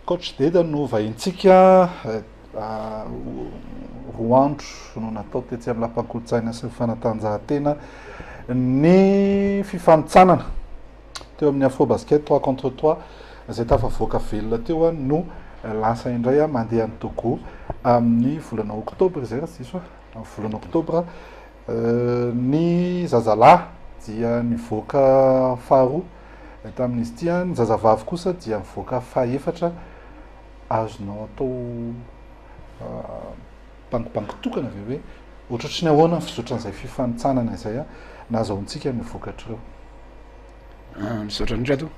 coach Deda no vahintsika roa andro no natao tetsy amin'ny lapan-kolontsaina sy fanatanjahantena ny fifanitsanana teo amin'ny Afrobasket 3 contre 3 izay tafavoaka velona teo no lasa indray mandeha ny Togo amin'ny volana oktobra zay raha tsy diso amin'ny volana oktobra ny zazalahy dia nivoaka faharoa tamin'izy ity ny zazavavy kosa dia nivoaka fahaefatra azonao atao pankitokana avy hoe ohatraotrany ahoana fisotran'izay fifanitsanana izay nahazoantsika mivoakatr'ireo misaotra indrindra to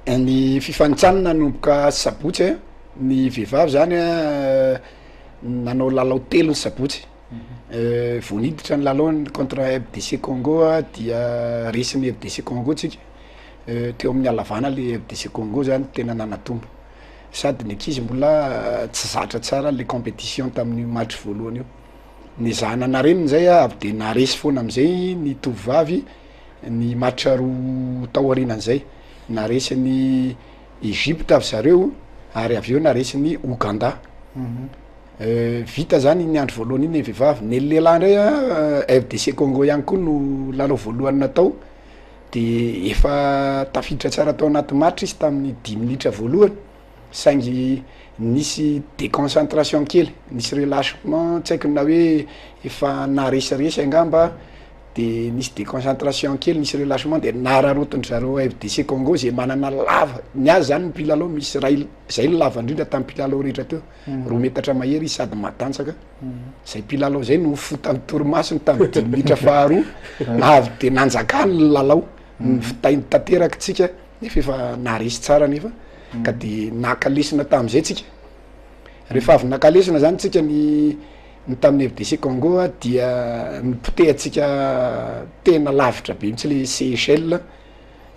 ny fifanitsanana nomboka sabotsy ny vehivavy zany nanao lalao telo ny sabotsy voniditra ny lalao contre FDC Congo dia resiny FDC Congo tsika teo amin'ny alavana le FDC Congo zany tena nanatombo sady ny ankizy mbola tsy zatra tsara le compétition tamin'ny match voalohany io ny zanana reny zay avy de naresy foana amizay ny tovovavy ny match roa taorianan'izay naresy ny Egypte avy zareo ary avy eo naresy ny Ouganda vita zany ny andro voalohany iny vehivavy ny lehilahy ndray FDC Congo ihany koa no lalao voalohany natao de efa tafiditra tsara tao anaty match izy tamin'ny 10 minitra voalohany saingy nisy déconcentration kely nisy relâchement tsy haiko na hoe efa naresaresy angamba de nisy déconcentration kely nisy relâchement de nararotony zareo FDC Congo zay manana lava ny azy zany mpilalao misy ray zay lava indrindra tamin'ny mpilalao rehetra teo roa metatra mahery sady matanjaka zay mpilalao zay no fota amin'ny torimasiny tamin'ny 10 minitra faharoa avy de nanjakany lalao fitainy tanteraky tsika nefa efa naresy tsara nefa ka de nakalesina tamin'izay tsika rehefa avy nakalesina zany tsika ny tamin'ny FDC Congo dia nipotehatsika tena lavitra be mitsy le Seychelles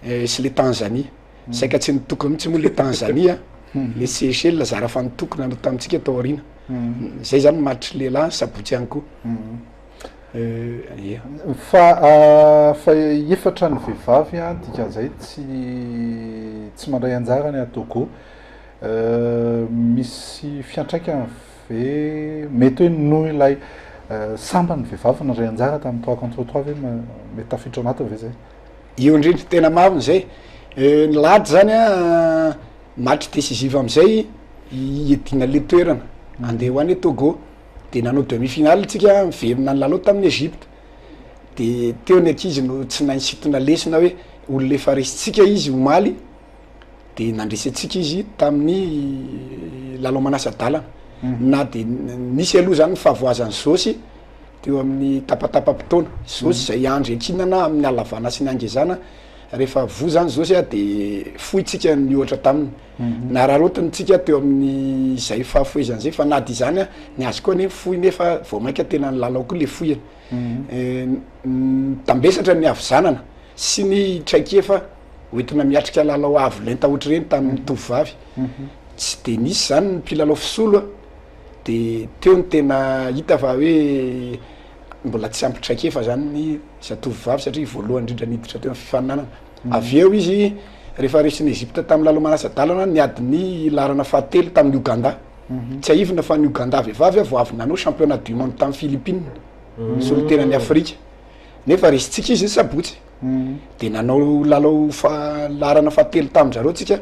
sy le Tanzanie saika tsy nitokony mitsy moa le Tanzania le Seychelles zara fa nitokona no tamintsika tao aoriana zay zany match lehilahy sabotsy ihany koa fa efatra ny vehivavy dika zay tsy mandray anjarany a Togo misy fiantraikany ve mety hoe noho ilay sambany vehivavy nandray anjara tamin'ny 3 contre 3 ve mety tafiditra anaty ve zay io indrindra tena mariny zay ny lady zany match décisif amizay iedina le toerana andeha ho any Togo de nanao demi-finale tsika miverina ny lalao tamin'ny Egypte de teo ny ankizy no tsy nainsitina lesina hoe olona efa resitsika izy omaly de nandresatsika izy tamin'ny lalao manasa-dalana na de nisy aloha zany fahavoazany Zosy teo amin'ny tapatapam-potoana Zosy zay andro ankinana amin'ny alavana sy ny angezana rehefa vo zany Zosy de foitsika ny ohatra taminy nararotiny tsika teo amin'ny zay fahafoezany zay fa nady izany ny azy koa nefa foy nefa vao mainka tena ny lalao koa le foyany tambesatra ny avy-zanana sy ny traikefa hoentina miatrika lalao avo lenta ohatra reny tamin'ny tovovavy tsy de nisy zany ny mpilalao fisolo de teo ny tena hita fa hoe mbola tsy ampy traikefa zany ny zatovovavy satria voalohany indrindra niditra teo amin'ny fifaninanana avy eo izy rehefa resiny Egypte tamin'ny lalao manasa-dalana niady ny larana fahatelo tamin'ny Ouganda tsy aivina fa ny Ouganda vehivavy vao avy nanao championnat du monde tamin'ny Philippines solon-tenan'ny Afrika nefa resitsika izy sabotsy de nanao lalao larana fahatelo tamin-jareo tsika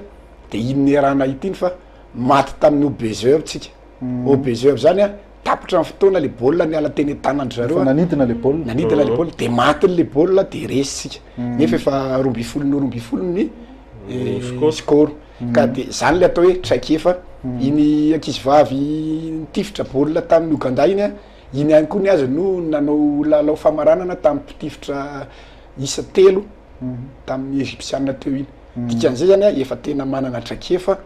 de iny arana itiny fa maty tamin'ny OBZ tsika OBZ zany tapitra ny fotoana le baolina ny ala teny tanandry zareo nanidina le baolina le baolina de maty le baolina de resitsika nefa efa 12 ny score ka de zany le atao hoe traikefa iny ankizivavy nitifitra baolina tamin'ny Ouganda iny ihany koa ny azy no nanao lalao famaranana tamin'ny mpitifitra isa telo tamin'ny Egyptianina teo iny dikan'izay zany efa tena manana traikefa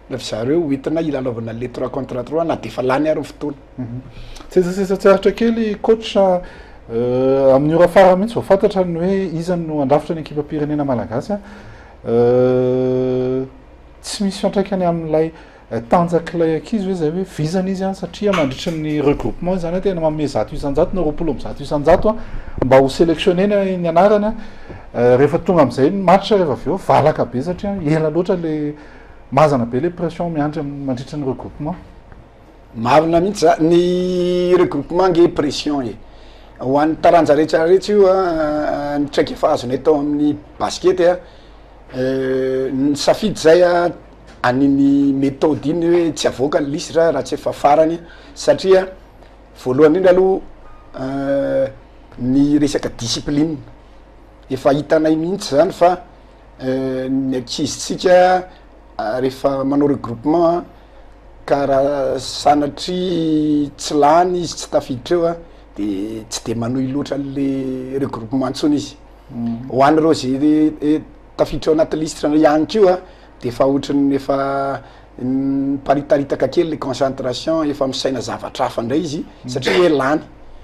rehefa zareo hoentina ilalaovana le 3 contre 3 na de efa lany ary ny fotoana tsaratra kely coach amin'ny ora fara mihitsy vao fantatra ny hoe izany no andrafitra ny ekipa-pirenena malagasy tsy misy fiantraikany amin'ilay tanjak'ilay ankizy hoe zay hoe vizana izy satria mandritra ny regroupement zany tena manome 100 isan-jato na 20 isan-jato mba ho sélectionnena ny anarana rehefa tonga am'izay ny match rehefa avy eo valaka be satria ela loatra le mazana be le pression miandry mandritra ny regroupement mavina mihitsy za ny regroupement nge pression e ho an'ny taranja rehetrarehetra io a ny traika efa azonay tao amin'ny basket a ny safidy zay a aniny méthode iny hoe tsy avoaka ny listra raha tsy efa farany satria voalohany indrindra aloha ny resaka discipline efa hitanay mihitsy zany fa ny ankizitsika rehefa manao regroupement ka raha sanatry tsy lany izy tsy tafiditra eo a de tsy de manohy loatra le regroupement ntsony izy hoany reo zay tafiditra ao anaty listre ianitra io a de efa ohatrany efa paritaritaka kely le concentration efa misaina zavatra hafa ndray izy satria hoe lany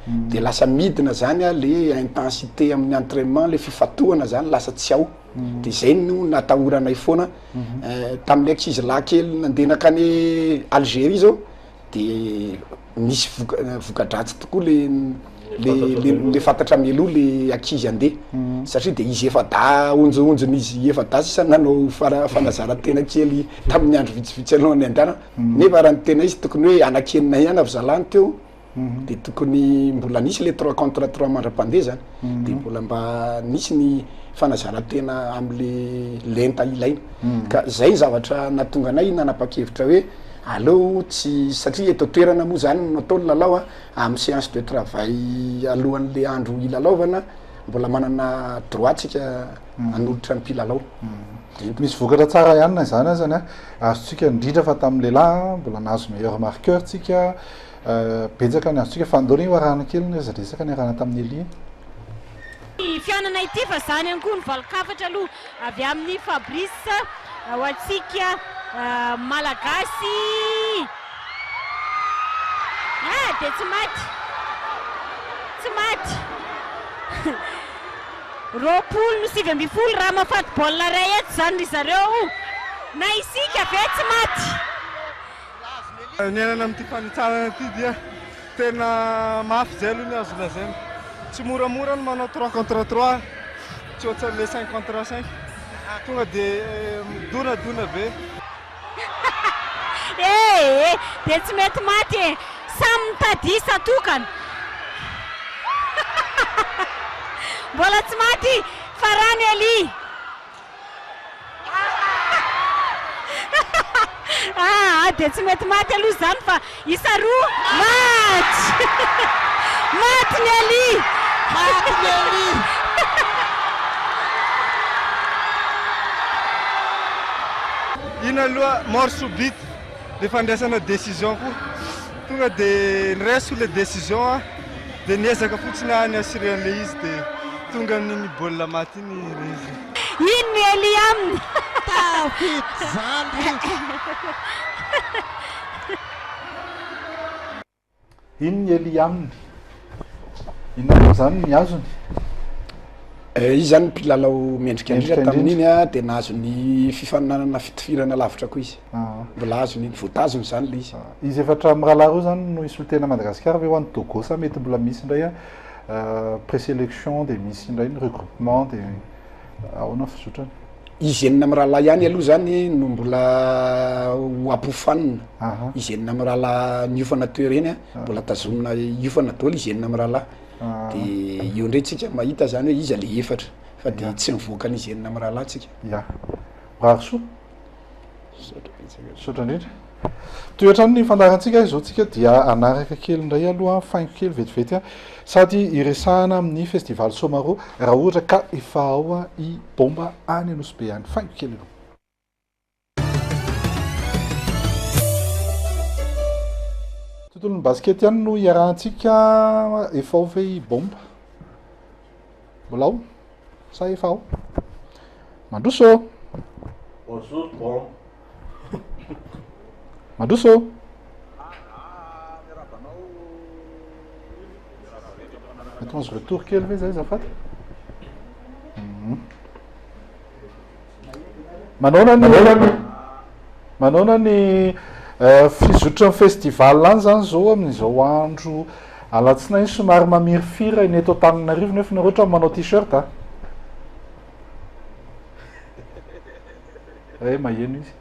de lasa midina zany a le intensité amin'ny entraînement le fifatohana zany lasa tsy ao de zay no natahoranay foana tamin'ny ankizy lahy kely nandeha nakany Algérie zao de misy voka-dratsy tokoa le fantatra mialoha le ankizy andeha satria de izy efa da onjoonjony efa da sisa nanao fanazara-tena kely tamin'ny andro vitsivitsy alohan'ny andana nefa raha ny tena izy tokony hoe anakenina ihany avy zalany teo de tokony mbola nisy le 3 contre 3 mandra-pandeha zany de mbola mba nisy ny fanazara-tena am'le lenta ilaina ka zay zavatra natonga anay nanapa-kevitra hoe aleo tsy satria eto toerana moa zany no atao ny lalao a amin'ny séance de travail alohan'le andro ilalaovana mbola manana droitsika anolotra ny mpilalao misy vokatra tsara ihany zany zany a azotsika indrindra fa tamin'ny lehilahy mbola nahazo meilleur marqueur tsika betsaka ny azotsika fa andao ny arahana kely ny resadresaka ny arahana tamin'ny elia fianana ity fa zany any koa ny valokafatra aloha avy amin'ny Fabrice ho antsika malagasy de tsy maty roapolo no 7 raha mafaty baolina ray eto zany ry zareo na isika ve tsy maty niainana amin'ity fanitsarana ity dia tena mafy zay aloha ny azo lazaina tsy moramora no manao 3 contre 3 tsy ohatran'le 5 contre 5 tonga de midonadona be de tsy mety maty e samy mitadisa tokana mbola tsy maty farany Eli de tsy mety maty aloha zany fa isa roa maty maty ny Eli iny aloha mort subite le fandraisana décision koa tonga de nyreso le décision a de niezaka fotsiny any assuré an'le izy de tonga niny baolina maty iny le izy ino ny Eli aminy tafity zany ino ny Eli aminy inona zany ny azony izy zany mpilalao mendrika indrindra tamin'iny a de nahazo ny fifaninanana fitifirana lavitra koa izy mbola azony voatazony zany le izy izy efatra mirahalahy reo zany no isy tena Madagasikara ve ho an'ny Togo sa mety mbola misy indray présélection de misy indray ny regroupement de ahoana fizotrany izy enina mirahalahy ihany aloha zany no mbola ho ampofanina izy enina mirahalahy niofana toer eny a mbola tazomina iofana daholo izy enina mirahalahy de io ndray tsika mahita zany hoe izy ale efatra fa de tsy mivoaka n'izy enina mirahalahy tsika ya rahasoa sotra indrindra toetrany ny fandarantsika izao tsika dia anaraka kely indray aloha faingo kely vetivety a sady iresahana amin'ny festival Somaro raha ohatra ka efa ao a i bomba any Anosy Be any faingo kely aloha tontolon'ny basket ihany no iarahantsika efa ao ve i bomba mbola ao sa efa ao mandroso mandroso mety azo retour kely ve zay zafady manona ny fizotra ny festival any zany zao amin'izao andro alatsinainy somary mamirifira iny eto Antananarivo nefa nareo ohatry manao t-shirt a maheno izy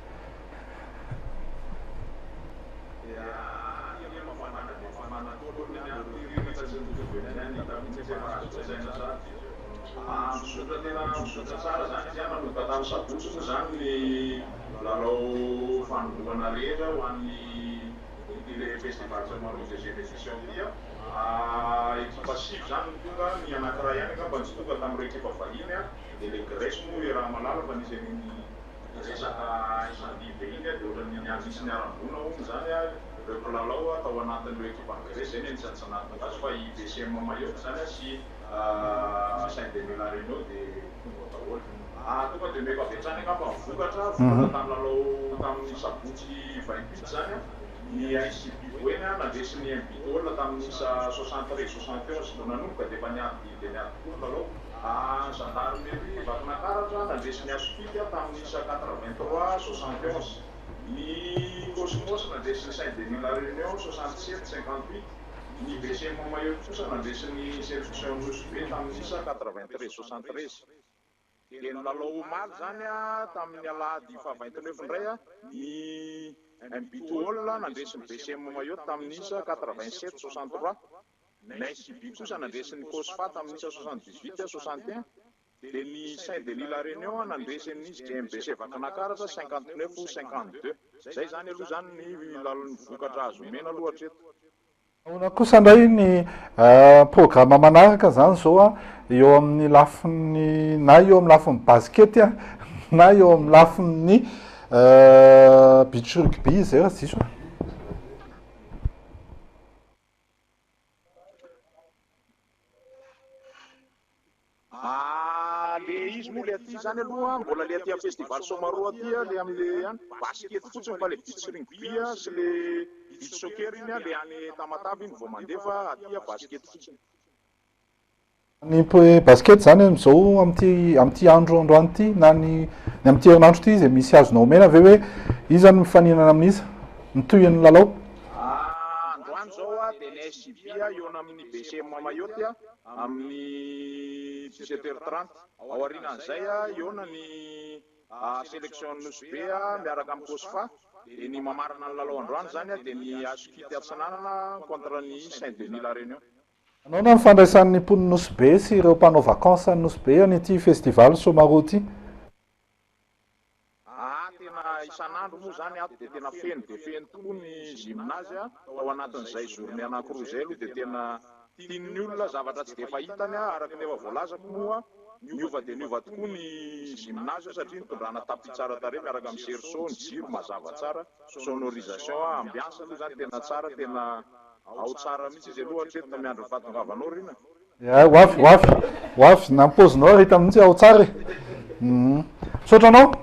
vokatra tena vokatra tsara zany izy manomboka tamin'ny sabotsy moa zany ny lalao fanombohana rehetra ho an'ny le festival Saint-Marois deuxième édition dia ekipa sivy zany tonga ny anankiray ihany angamba tsy tonga tamin'ireo ekipa vahiny dia le Grèce moa raha malala fa nisy resaka isandive iny dia ohatran'ny nisy niarambona ono zany ireo mpilalao atao anatin'ireo ekipa Grèce zany anisan'ny anatin'ny azy fa i BCM Mayotte zany sy Saint-Denis La Réunion dia tonga daholo tonga dia meko avy hatrany angamba vokatra tamin'ny lalao tamin'ny sabotsy 28 zany ny ICP eny nandresy ny Mbitol tamin'ny isa 63-61 sy nanomboka dia efa niady dia niady koa lalao gendarmerie Vakinakaratra nandresy ny Asopity tamin'ny isa 83-71 ny Cosmos nandresy ny Saint-Denis La Réunion 67-58 ny BCM Mayotte kosa nandresy ny sélection Nosbe tamin'ny isa 93-73 dia ny lalao omaly zany tamin'ny alahady fa 29 indray ny Mbitol nandresy ny BCM Mayotte tamin'ny isa 87-63 NICB kosa nandresy ny Cosfa tamin'ny isa 78-61 dia ny Saint-Denis La Réunion nandresy ny GMBC Vakinakaratra 59-52 zay zany aloha zany ny lalao vokatra azo mena aloha hatreto. Ona kosa indray ny programme manaraka zany zao eo amin'ny lafiny na eo amin'ny lafiny basket na eo amin'ny lafiny beach rugby zay raha tsisy le izy moa le aty zany aloha mbola le aty amin'ny festival Saint-Marois aty le amin'le basket fotsiny fa le beach rugby sy le beach soccer iny le any Tamatavy iny vao mandefa aty basket fotsiny. Ny basket zany amin'izao amin'ity andro ity na ny amin'ity herinandro ity izy misy azonao omena ve hoe iza no mifaninana amin'iza mitohy ny lalao? Androany zao dia ny SJB eo amin'ny BCM Mayotte amin'ny 17h30 ao aorianan'izay eo na ny sélection Nosbe miaraka amin'ny Cosfa dia ny mamarana ny lalao androany zany dia ny Asopity Atsinanana contre ny Saint-Denis La Réunion. Anao na mifandraisan'ny mponina Nosbe sy ireo mpanao vacances any Nosbe an'ity festival Saint-Marois ity? Tena isan'andro moa zany dia tena feno dia feno tokoa ny gymnase ao anatin'izay journée anankiroa zay aloha dia tena tian'ny olona zavatra tsy dia fahitany araka ny efa voalazako moa niova dia niova tokoa ny gymnase satria nitondrana tapis tsara tarehy miaraka amin'ny cerceau ny jiro mazava tsara sonorisation ambiance aloha zany tena tsara tena ao tsara mihitsy izy aloha hatreto miandro fahatongavanao rina. Hoafy nampozinao hita mihitsy ao tsara. Misaotra anao.